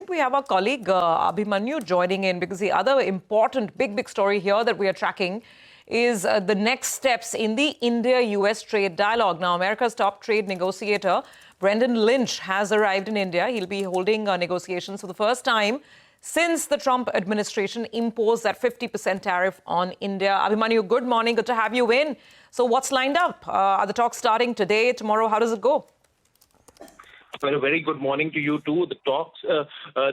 think we have our colleague Abhimanyu joining in, because the other important big story here that we are tracking is the next steps in the India-US trade dialogue. Now, America's top trade negotiator, Brendan Lynch, has arrived in India. He'll be holding negotiations for the first time since the Trump administration imposed that 50% tariff on India. Abhimanyu, good morning. Good to have you in. So what's lined up? Are the talks starting today, tomorrow? How does it go? Well, a very good morning to you too. The talks,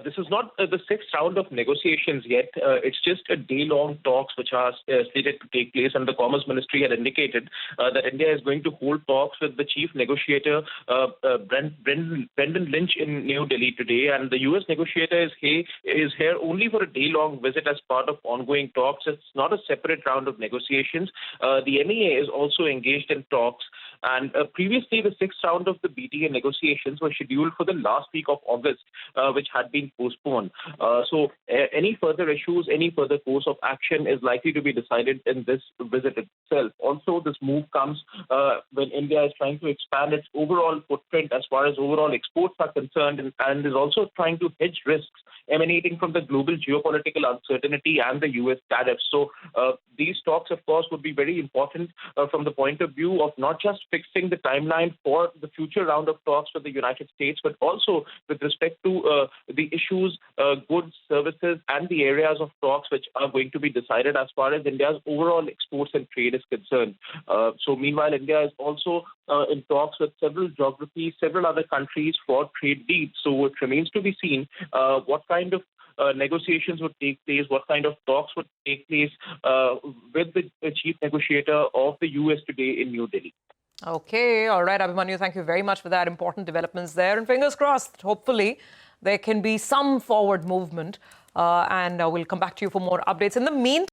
this is not the sixth round of negotiations yet. It's just a day-long talks which are slated to take place, and the Commerce Ministry had indicated that India is going to hold talks with the chief negotiator, Brendan Lynch, in New Delhi today. And the U.S. negotiator is here only for a day-long visit as part of ongoing talks. It's not a separate round of negotiations. The MEA is also engaged in talks. And previously, the sixth round of the BTA negotiations were scheduled for the last week of August, which had been postponed. So any further issues, any further course of action is likely to be decided in this visit itself. Also, this move comes when India is trying to expand its overall footprint as far as overall exports are concerned, and is also trying to hedge risks emanating from the global geopolitical uncertainty and the U.S. tariffs. So these talks, of course, would be very important from the point of view of not just fixing the timeline for the future round of talks with the United States, but also with respect to the issues, goods, services, and the areas of talks which are going to be decided as far as India's overall exports and trade is concerned. So meanwhile, India is also in talks with several geographies, several other countries for trade deals. So it remains to be seen what kind of negotiations would take place, what kind of talks would take place with the chief negotiator of the U.S. today in New Delhi. Okay, all right, Abhimanyu, thank you very much for that. Important developments there. And fingers crossed, hopefully, there can be some forward movement. And we'll come back to you for more updates. In the meantime,